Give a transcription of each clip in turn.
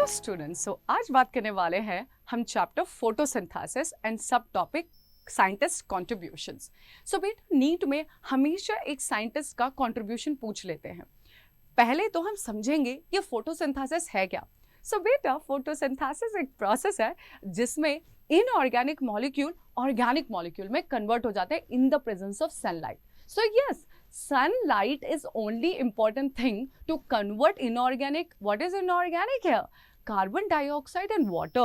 Hello students, सो आज बात करने वाले हैं हम चैप्टर फोटोसिंथेसिस एंड सब टॉपिक साइंटिस्ट कॉन्ट्रीब्यूशंस। सो बेटा नीट में हमेशा एक साइंटिस्ट का कॉन्ट्रीब्यूशन पूछ लेते हैं। पहले तो हम समझेंगे ये फोटोसिंथेसिस है क्या। सो बेटा फोटोसिंथेसिस एक प्रोसेस है जिसमें इनऑर्गेनिक मॉलिक्यूल ऑर्गेनिक मॉलिक्यूल में कन्वर्ट हो जाते हैं in the presence of sunlight. So yes, sunlight is only important thing to convert inorganic. What is inorganic here? Carbon dioxide and water.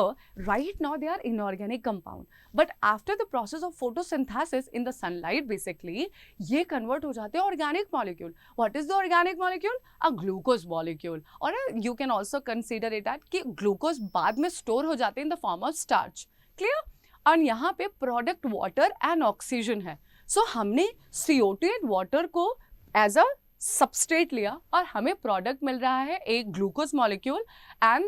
Right now they are inorganic compound, but after the process of photosynthesis in the sunlight basically ये convert हो जाते हैं organic molecule. What is the organic molecule? A glucose molecule, or you can also consider it that कि glucose बाद में store हो जाते हैं in the form of starch. Clear? और यहाँ पे product water and oxygen है। सो हमने CO2 एंड वाटर को एज अ सबस्ट्रेट लिया और हमें प्रोडक्ट मिल रहा है एक glucose molecule and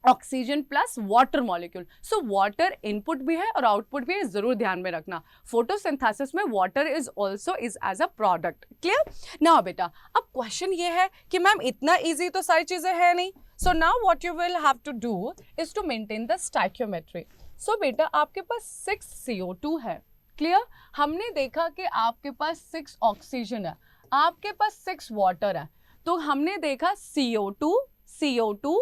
oxygen plus water molecule. So water input भी है और आउटपुट भी है, जरूर ध्यान में रखना। फोटोसिंथेसिस में water is also is as a product. Clear? Now बेटा अब क्वेश्चन ये है कि मैम इतना ईजी तो सारी चीजें है नहीं। So now what you will have to do is to maintain the stoichiometry. So बेटा आपके पास 6 CO2 है। क्लियर? हमने देखा कि आपके पास 6 ऑक्सीजन है, आपके पास 6 वाटर है, तो हमने देखा CO2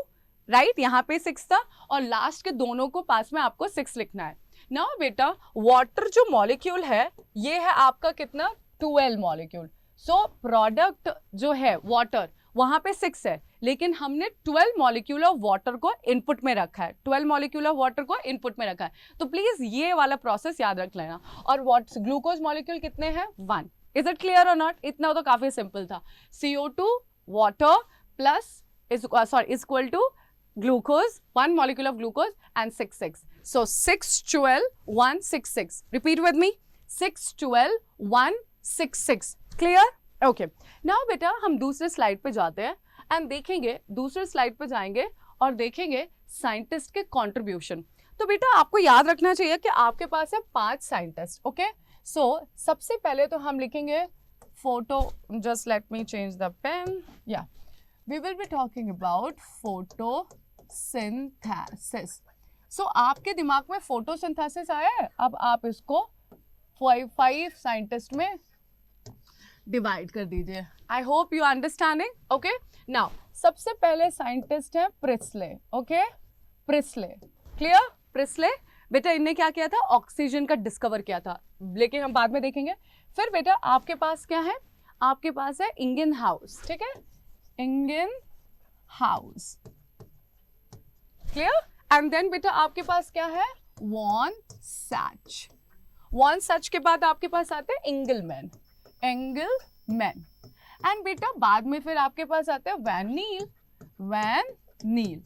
राइट, यहाँ पे 6 था और लास्ट के दोनों को पास में आपको 6 लिखना है। नाउ बेटा वाटर जो मॉलिक्यूल है ये है आपका कितना 12 मॉलिक्यूल। सो प्रोडक्ट जो है वाटर वहां पे 6 है, लेकिन हमने 12 मॉलिक्यूल ऑफ वाटर को इनपुट में रखा है, 12 मॉलिक्यूल ऑफ वाटर को इनपुट में रखा है। तो प्लीज ये वाला प्रोसेस याद रख लेना। और व्हाट ग्लूकोज मॉलिक्यूल कितने हैं 1। इज इट क्लियर और नॉट? इतना तो काफी सिंपल था। CO2 water plus is equal to glucose 1 molecule of glucose and 6 so 6 12 1 6 6। Repeat with me 6 12 1 6 6। Clear? Okay now बेटा हम दूसरे स्लाइड पे जाते हैं एंड देखेंगे, दूसरे स्लाइड पे जाएंगे और देखेंगे साइंटिस्ट के कंट्रीब्यूशन। तो बेटा आपको याद रखना चाहिए कि आपके पास है 5 साइंटिस्ट। ओके सो सबसे पहले तो हम लिखेंगे photo, just let me change the pen, या we will be talking about photosynthesis. So आपके दिमाग में फोटोसिंथेसिस आया है, अब आप इसको 5 साइंटिस्ट में डिवाइड कर दीजिए। I hope you understanding. Okay now सबसे पहले साइंटिस्ट है Presley. Okay Presley, clear? Presley बेटा इनने क्या किया था, ऑक्सीजन का डिस्कवर किया था, लेकिन हम बाद में देखेंगे। फिर बेटा आपके पास क्या है, आपके पास है इंगिनहाउस। ठीक है, इंगिनहाउस, क्लियर? एंड देन बेटा आपके पास क्या है, वॉन सैच। वॉन सैच के बाद आपके पास आते हैं एंगलमैन एंड बेटा बाद में फिर आपके पास आते हैं वैन नील।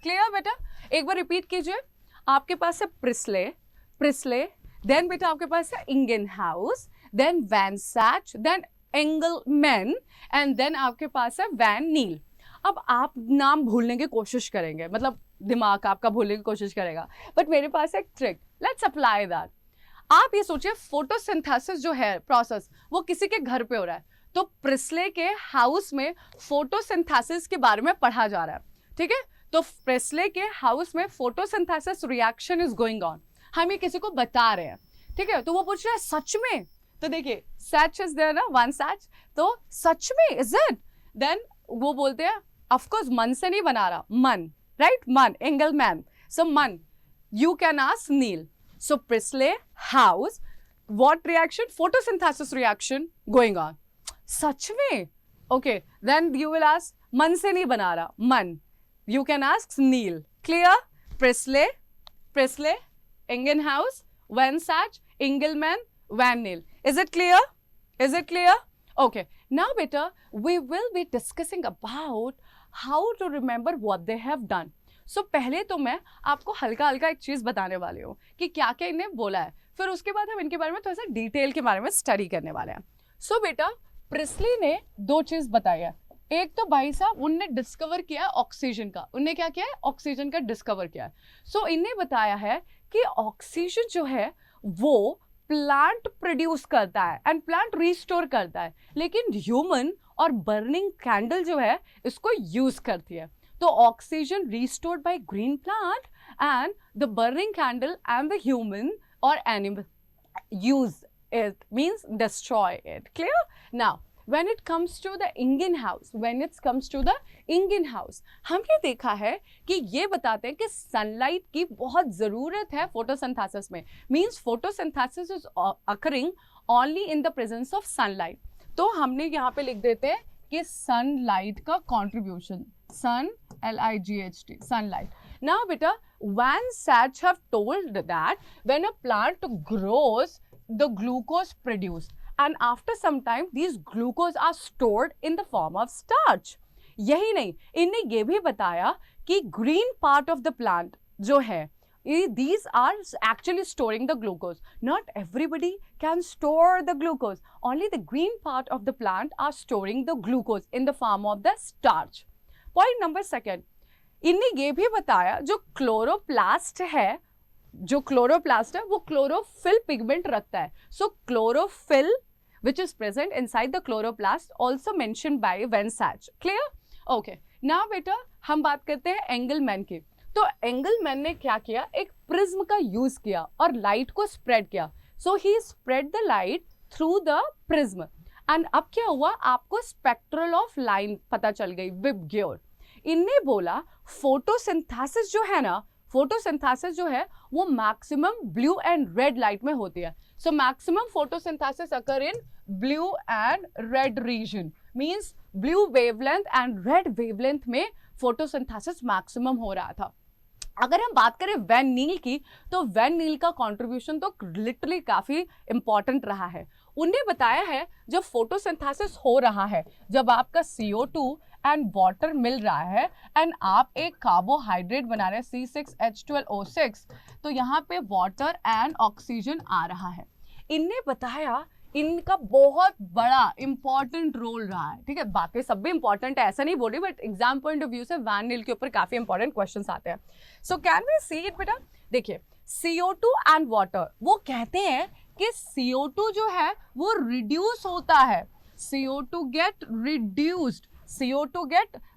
क्लियर बेटा? एक बार रिपीट कीजिए। आपके पास है प्रिस्ले, देन बेटा आपके पास है Ingenhousz, then von Sachs, then Engelmann and then आपके पास है वैन नील। अब आप नाम भूलने की कोशिश करेंगे, मतलब दिमाग आपका भूलने की कोशिश करेगा, बट मेरे पास एक ट्रिक, लेट्स अप्लाई दैट। आप ये सोचिए फोटोसिंथेसिस जो है प्रोसेस वो किसी के घर पे हो रहा है, तो प्रिस्ले के हाउस में फोटोसिंथेसिस के बारे में पढ़ा जा रहा है। ठीक है, तो प्रिस्ले के हाउस में photosynthesis reaction is going on, हम ये किसी को बता रहे हैं। ठीक है, तो वो पूछ रहा है सच में, तो देखिए सच इज देयर ना, वन सच, तो सच में इज इट? देन वो बोलते हैं ऑफ कोर्स मन से नहीं बना रहा, मन, राइट, मन, Engelmann, so man, you can ask Niel. So Priestley house, what reaction? Photosynthesis reaction going on. सच में? Okay, then you will ask, मन से नहीं बना रहा, मन. You can ask Neil. Clear? Priestley, Ingenhouse, Van Sach, Engelmann, Van Neil. Is it clear? Is it clear? Okay. Now beta, we will be discussing about how to remember what they have done. सो पहले तो मैं आपको हल्का हल्का एक चीज़ बताने वाली हूँ कि क्या क्या इन्हें बोला है, फिर उसके बाद हम इनके बारे में थोड़ा सा डिटेल के बारे में स्टडी करने वाले हैं। सो बेटा प्रिस्ली ने 2 चीज़ बताई है। एक तो भाई साहब उनने डिस्कवर किया है ऑक्सीजन का, उनने क्या किया है, ऑक्सीजन का डिस्कवर किया है। सो इन्हें बताया है कि ऑक्सीजन जो है वो प्लांट प्रोड्यूस करता है एंड प्लांट रिस्टोर करता है, लेकिन ह्यूमन और बर्निंग कैंडल जो है इसको यूज करती है। तो oxygen restored by green plant and the burning candle and the human और animal use it means destroy it. Clear? Now when it comes to the Indian house, हम ये देखा है कि ये बताते हैं कि सनलाइट की बहुत ज़रूरत है फोटोसिंथेसिस में. Means photosynthesis is occurring only in the presence of sunlight. तो हमने यहाँ पे लिख देते हैं कि सनलाइट का contribution, sun LIGHT, sunlight. Now beta, Van Sach have told that when a plant grows, the glucose produced, and after some time these glucose are stored in the form of starch. यही नहीं, इनने ये भी बताया कि green part of the plant जो है, these are actually storing the glucose. Not everybody can store the glucose. Only the green part of the plant are storing the glucose in the form of the starch. Point number second, इनने ये भी बताया जो chloroplast है वो chlorophyll pigment रखता है. सो chlorophyll which is present inside the chloroplast also mentioned by Van Sach. Clear? Okay. Now बेटा हम बात करते हैं एंगलमैन की. तो एंगलमैन ने क्या किया, एक प्रिज्म का यूज किया और लाइट को स्प्रेड किया. So he spread the light through the prism and अब क्या हुआ, आपको स्पेक्ट्रल ऑफ लाइन पता चल गई, विबग्योर. इनने बोला फोटोसिंथेसिस जो है वो maximum blue and red light में होती है. So maximum photosynthesis occur in blue and red region, means blue wavelength and red wavelength में फोटोसिंथेसिस मैक्सिमम हो रहा था. अगर हम बात करें वैन नील की, तो वैन नील का कंट्रीब्यूशन तो लिटरली काफ़ी इंपॉर्टेंट रहा है. उन्हें बताया है जब फोटोसिंथेसिस हो रहा है, जब आपका CO2 एंड वाटर मिल रहा है एंड आप एक कार्बोहाइड्रेट बना रहे हैं C6H12O6, तो यहाँ पे वाटर एंड ऑक्सीजन आ रहा है. इनने बताया इनका बहुत बड़ा इंपॉर्टेंट रोल रहा है. ठीक है, बाकी सब भी इंपॉर्टेंट है, ऐसा नहीं बोल रही, but exam point of view से वैन नील के ऊपर काफी इंपॉर्टेंट क्वेश्चंस आते हैं. So can we see it बेटा. देखिए CO2 एंड वाटर, वो कहते हैं कि CO2 जो है वो रिड्यूस होता है, CO2 get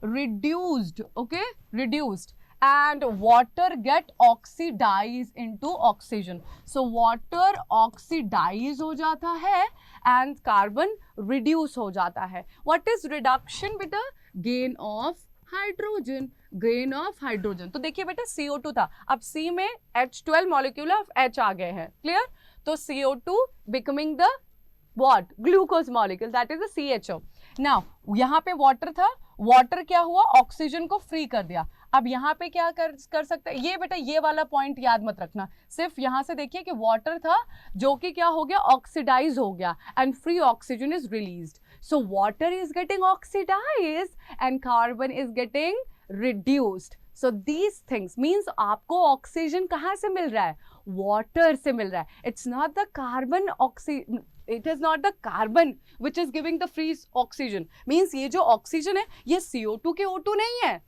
reduced, okay, reduced, and water get oxidized into oxygen. So water oxidize हो जाता है and carbon reduce हो जाता है. What is reduction बेटा? Gain of hydrogen. तो देखिए बेटा CO2 था, अब C में H12 मॉलिक्यूल ऑफ H आ गए हैं. क्लियर? तो CO2 becoming the what? Glucose molecule, that is the CHO. Now यहाँ पे वाटर था, वाटर क्या हुआ, ऑक्सीजन को फ्री कर दिया. अब यहाँ पे क्या कर सकते हैं, ये बेटा ये वाला पॉइंट याद मत रखना, सिर्फ यहाँ से देखिए कि वाटर था जो कि क्या हो गया, ऑक्सीडाइज हो गया and free oxygen is released. So water is getting oxidised and carbon is getting reduced. So these things means आपको ऑक्सीजन कहाँ से मिल रहा है, वाटर से मिल रहा है. It's not the carbon it is not the carbon which is giving the free oxygen. means ये जो ऑक्सीजन है ये CO2 के O2 नहीं है,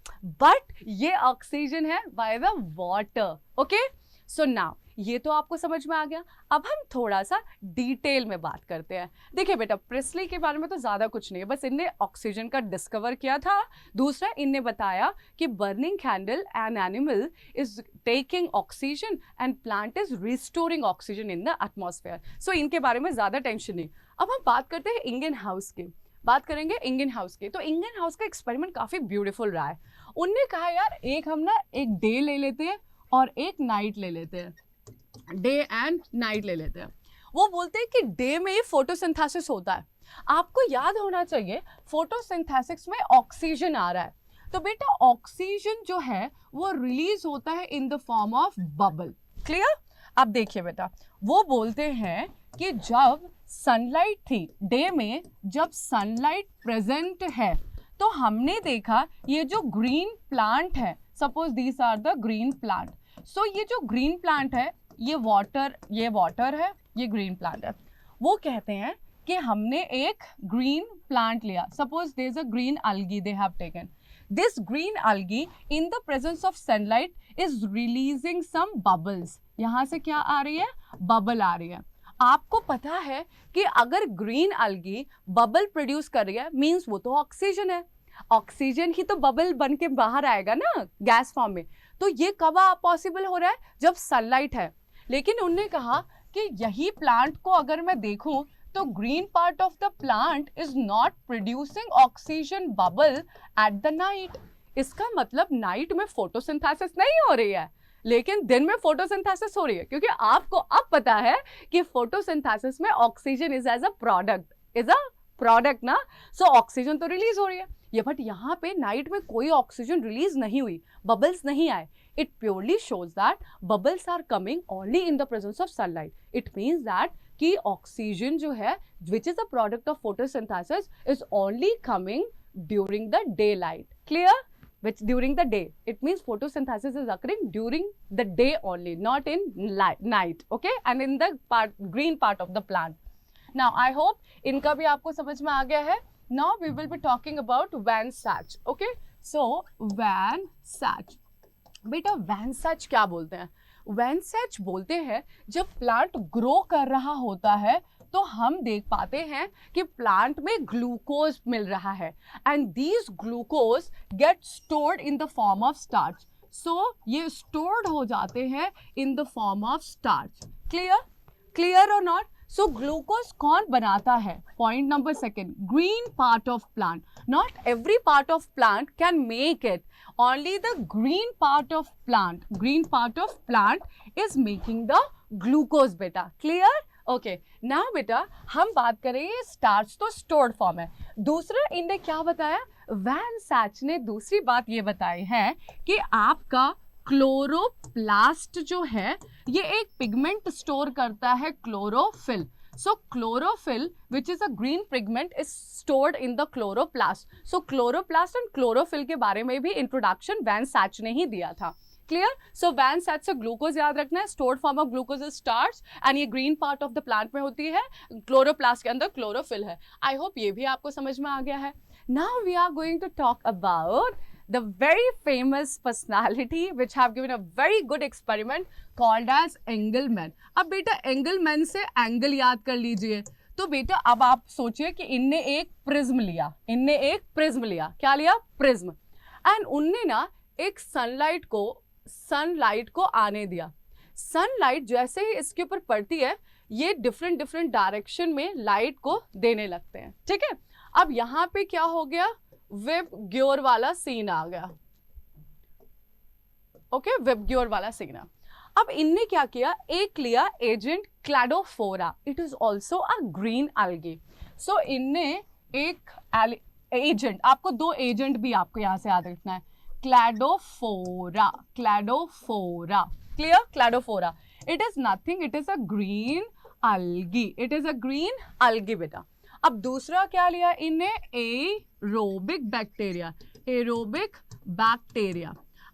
but ये ऑक्सीजन है by the water. okay, so now ये तो आपको समझ में आ गया. अब हम थोड़ा सा डिटेल में बात करते हैं. देखिए बेटा प्रेस्ली के बारे में तो ज़्यादा कुछ नहीं है, बस इनने ऑक्सीजन का डिस्कवर किया था. दूसरा इनने बताया कि burning candle an animal is taking oxygen and plant is restoring oxygen in the atmosphere. So इनके बारे में ज़्यादा टेंशन नहीं. अब हम बात करते हैं इंडियन हाउस की, बात करेंगे इंडियन हाउस की. तो इंडियन हाउस का एक्सपेरिमेंट काफ़ी ब्यूटीफुल रहा है. उनने कहा यार एक हम ना एक डे ले लेते हैं और एक नाइट ले लेते हैं, डे एंड नाइट ले लेते हैं. वो बोलते हैं कि डे में ही फोटोसिंथेसिस होता है. आपको याद होना चाहिए फोटोसिंथेसिस में ऑक्सीजन आ रहा है, तो बेटा ऑक्सीजन जो है वो रिलीज होता है इन the form of bubble. Clear? अब देखिए बेटा वो बोलते हैं कि जब सनलाइट थी डे में, जब सनलाइट प्रेजेंट है, तो हमने देखा ये जो ग्रीन प्लांट है, suppose these are the green plant. So ये जो ग्रीन प्लांट है ये वाटर है, ये ग्रीन प्लांट है. वो कहते हैं कि हमने एक ग्रीन प्लांट लिया, suppose there is a green algae they have taken. This green algae in the presence of sunlight is releasing some bubbles. यहाँ से क्या आ रही है, बबल आ रही है. आपको पता है कि अगर ग्रीन algae बबल प्रोड्यूस कर रही है मीन्स वो तो ऑक्सीजन है. ऑक्सीजन ही तो बबल बन के बाहर आएगा ना गैस फॉर्म में। तो ये कब पॉसिबल हो रहा है? जब सनलाइट है। लेकिन उन्होंने कहा कि यही प्लांट को अगर मैं देखूं तो green part of the plant is not producing oxygen bubble at the night. इसका मतलब नाइट में फोटोसिंथेसिस नहीं हो रही है, लेकिन दिन में फोटोसिंथेसिस हो रही है, क्योंकि आपको अब पता है कि फोटोसिंथेसिस में oxygen is as a product ना। सो ऑक्सीजन तो रिलीज हो रही है ये, बट यहाँ पे नाइट में कोई ऑक्सीजन रिलीज नहीं हुई, बबल्स नहीं आए। It purely shows that bubbles are coming only in the presence of sunlight. It means that कि ऑक्सीजन जो है which is a product of photosynthesis is only coming during the day light. Clear? Which during the day, it means photosynthesis is occurring during the day only, not in night, okay, and in the green part of the plant. Now I hope इनका भी आपको समझ में आ गया है। Now we will be talking about Vansach, okay? So Vansach, बेटा Vansach क्या बोलते हैं? Vansach बोलते हैं जब प्लांट ग्रो कर रहा होता है तो हम देख पाते हैं कि प्लांट में ग्लूकोज मिल रहा है, and these glucose get stored in the form of starch. So ये स्टोर्ड हो जाते हैं in the form of starch. Clear और नॉट? सो ग्लूकोज कौन बनाता है? Point number second, green part of plant. Not every part of plant can make it, only the green part of plant is making the glucose beta. Clear? Okay, now बेटा हम बात करें starch तो stored form है। दूसरा इनने क्या बताया? वैनसैच ने दूसरी बात ये बताई है कि आपका क्लोरोप्लास्ट जो है ये एक पिगमेंट स्टोर करता है, chlorophyll. So chlorophyll, which is a green pigment, is stored in the chloroplast. So chloroplast and chlorophyll के बारे में भी इंट्रोडक्शन वैनसैच ने ही दिया था। क्लियर? सो वैनसैच से ग्लूकोज याद रखना है, stored form of glucose is starch, and ये green part of the plant में होती है, क्लोरोप्लास्ट के अंदर क्लोरोफिल है। आई होप ये भी आपको समझ में आ गया है। Now we are going to talk about the very famous personality which have given a very good experiment called as Engelmann. अब बेटा एंगलमैन से एंगल याद कर लीजिए। तो बेटा अब आप सोचिए कि इनने एक प्रिज्म लिया, क्या लिया? प्रिज्म। एंड उनने ना एक सनलाइट को आने दिया। सनलाइट जैसे ही इसके ऊपर पड़ती है ये डिफरेंट डायरेक्शन में लाइट को देने लगते हैं। ठीक है, अब यहाँ पे क्या हो गया? विबग्योर वाला सीन आ गया। ओके, विबग्योर वाला सीन। अब इनने क्या किया? एक लिया agent Cladophora, it is also a green algae. So इनने एक एजेंट, आपको दो एजेंट भी आपको यहां से याद रखना है, Cladophora. Clear? Cladophora, it is nothing, it is a green algae, बेटा। अब दूसरा क्या लिया इनने? Aerobic bacteria.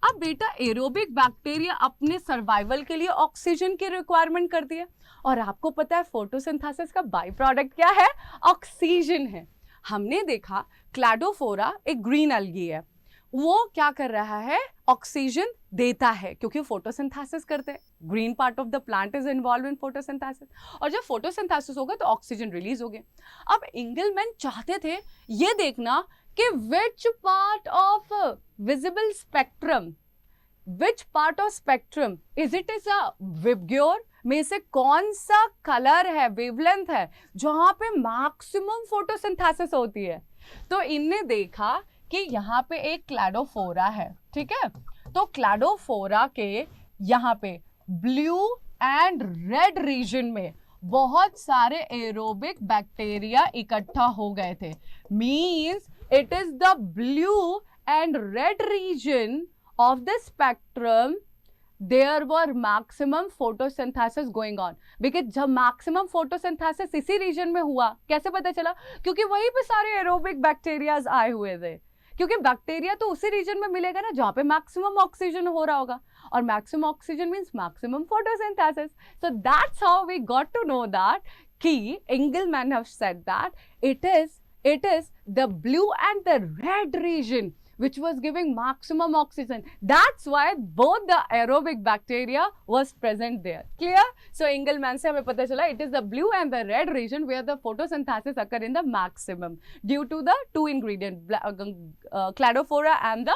अब बेटा एरोबिक बैक्टीरिया अपने सर्वाइवल के लिए ऑक्सीजन की रिक्वायरमेंट करती है, और आपको पता है फोटोसिंथेसिस का बाई प्रोडक्ट क्या है? ऑक्सीजन है। हमने देखा क्लैडोफोरा एक ग्रीन एल्गी है, वो क्या कर रहा है? ऑक्सीजन देता है, क्योंकि फोटोसिंथेसिस करते हैं। Green part of the plant is involve in photosynthesis, और जब फोटोसिंथेसिस होगा तो ऑक्सीजन रिलीज होगी। अब एंगलमैन चाहते थे ये देखना कि which part of visible spectrum, is a VIBGYOR में से कौन सा कलर है, वेवलेंथ है जहां पे मैक्सिमम फोटोसिंथेसिस होती है। तो इनने देखा कि यहाँ पे एक क्लैडोफोरा है। ठीक है, तो क्लैडोफोरा के यहाँ पे ब्लू एंड रेड रीजन में बहुत सारे एरोबिक बैक्टीरिया इकट्ठा हो गए थे। Means it is the blue and red region of the spectrum there were maximum photosynthesis going on, because जब maximum photosynthesis इसी रीजन में हुआ, कैसे पता चला? क्योंकि वहीं पे सारे एरोबिक बैक्टीरियाज आए हुए थे, क्योंकि बैक्टीरिया तो उसी रीजन में मिलेगा ना जहाँ पे मैक्सिमम ऑक्सीजन हो रहा होगा, और maximum oxygen means maximum photosynthesis. So that's how we got to know that कि Engelmann have said that it is the blue and the red region which was giving maximum oxygen. That's why both the aerobic bacteria was present there. Clear? So Engelmann से हमें पता चला it is the blue and the red region where the photosynthesis occur in the maximum due to the two ingredient cladophora and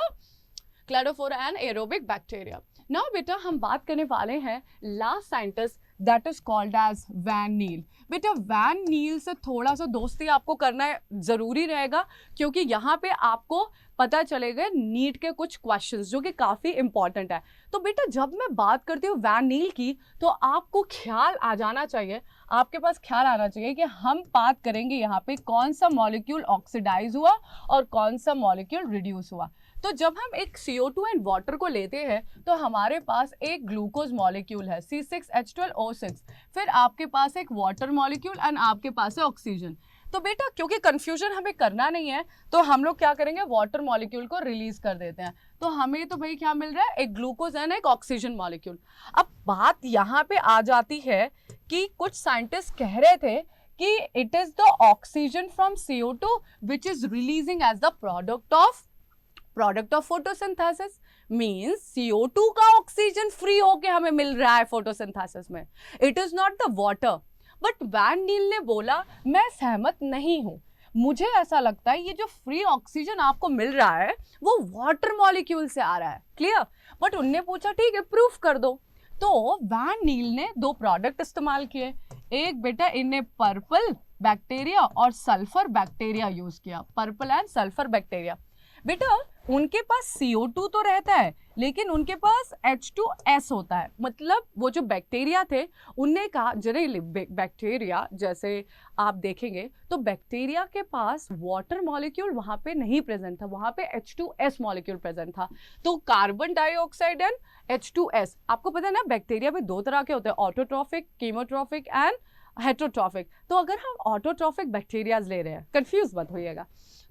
aerobic bacteria. Now बेटा हम बात करने वाले हैं last scientist that is called as van Niel. बेटा van नील से थोड़ा सा दोस्ती आपको करना ज़रूरी रहेगा क्योंकि यहाँ पे आपको पता चलेगा नीट के कुछ क्वेश्चंस जो कि काफ़ी इंपॉर्टेंट है. तो बेटा जब मैं बात करती हूँ वैन नील की तो आपको ख्याल आ जाना चाहिए, आपके पास ख्याल आना चाहिए कि हम बात करेंगे यहाँ पे कौन सा मॉलिक्यूल ऑक्सीडाइज हुआ और कौन सा मॉलिक्यूल रिड्यूस हुआ. तो जब हम एक CO2 एंड वाटर को लेते हैं तो हमारे पास एक ग्लूकोज मॉलिक्यूल है C6H12O6, फिर आपके पास एक वाटर मॉलिक्यूल एंड आपके पास है ऑक्सीजन. तो बेटा क्योंकि कंफ्यूजन हमें करना नहीं है तो हम लोग क्या करेंगे, वाटर मॉलिक्यूल को रिलीज कर देते हैं. तो हमें तो भाई क्या मिल रहा है, एक ग्लूकोज एंड एक ऑक्सीजन मॉलिक्यूल. अब बात यहाँ पे आ जाती है कि कुछ साइंटिस्ट कह रहे थे कि it is the oxygen from CO2 which is releasing as the product of photosynthesis. Means CO2 का ऑक्सीजन फ्री होके हमें मिल रहा है फोटोसिंथेसिस में. It is not the water. But van Niel ने बोला मैं सहमत नहीं हूं, मुझे ऐसा लगता है ये जो फ्री ऑक्सीजन आपको मिल रहा है वो वाटर मॉलिक्यूल से आ रहा है. क्लियर? बट उनने पूछा ठीक है प्रूफ कर दो. तो वैन नील ने दो प्रोडक्ट इस्तेमाल किए. एक बेटा इनने पर्पल बैक्टीरिया और सल्फर बैक्टीरिया यूज किया. Purple and sulphur bacteria. बेटा उनके पास CO2 तो रहता है लेकिन उनके पास H2S होता है. मतलब वो जो बैक्टीरिया थे उनने कहा जरे बैक्टीरिया जैसे आप देखेंगे तो बैक्टीरिया के पास वाटर मॉलिक्यूल वहाँ पे नहीं प्रेजेंट था, वहाँ पे H2S मॉलिक्यूल प्रेजेंट था. तो कार्बन डाइऑक्साइड एंड H2S. आपको पता है ना बैक्टीरिया में दो तरह के होते हैं, ऑटोट्रॉफिक, कीमोट्रॉफिक एंड हेट्रोट्रॉफिक. तो अगर हम ऑटोट्रॉफिक बैक्टीरियाज ले रहे हैं, कंफ्यूज मत होइएगा.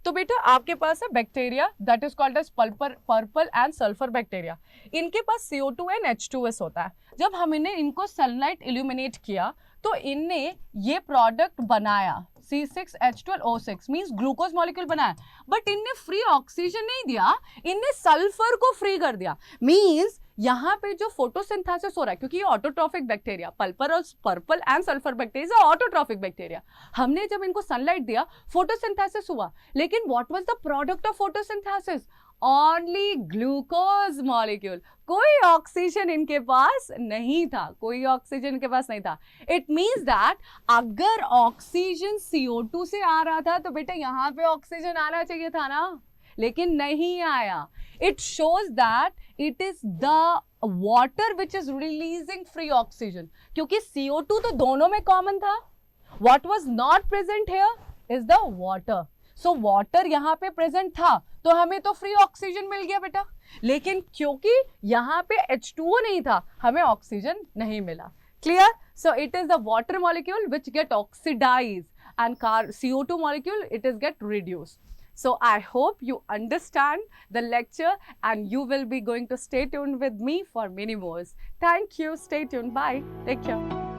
तो बेटा आपके पास है bacteria that is called as purple and sulphur bacteria. इनके पास CO2 एंड H2S होता है. जब हम इनको सनलाइट इल्यूमिनेट किया तो इनने ये प्रोडक्ट बनाया C6H12O6 मींस ग्लूकोज मॉलिक्यूल बनाया. बट इनने फ्री ऑक्सीजन नहीं दिया, इनने सल्फर को फ्री कर दिया. मींस यहाँ पे जो फोटोसिंथेसिस हो रहा है क्योंकि ये autotrophic bacteria, purple and sulphur bacteria autotrophic bacteria, हमने जब इनको सनलाइट दिया फोटोसिंथेसिस हुआ. लेकिन what was the product of photosynthesis? Only glucose molecule. कोई ऑक्सीजन इनके पास नहीं था, कोई ऑक्सीजन इनके पास नहीं था. इट मीन्स दैट अगर ऑक्सीजन CO2 से आ रहा था तो बेटा यहाँ पे ऑक्सीजन आना चाहिए था ना, लेकिन नहीं आया. It shows that it is the water which is releasing free oxygen. क्योंकि CO2 तो दोनों में कॉमन था. What was not present here is the water. So water यहाँ पे present था तो हमें तो free oxygen मिल गया बेटा. लेकिन क्योंकि यहाँ पे H2O नहीं था हमें ऑक्सीजन नहीं मिला. Clear? So it is the water molecule which get oxidized and CO2 molecule it is get reduced. So I hope you understand the lecture and you will be going to stay tuned with me for many more. Thank you. Stay tuned. Bye. Take care.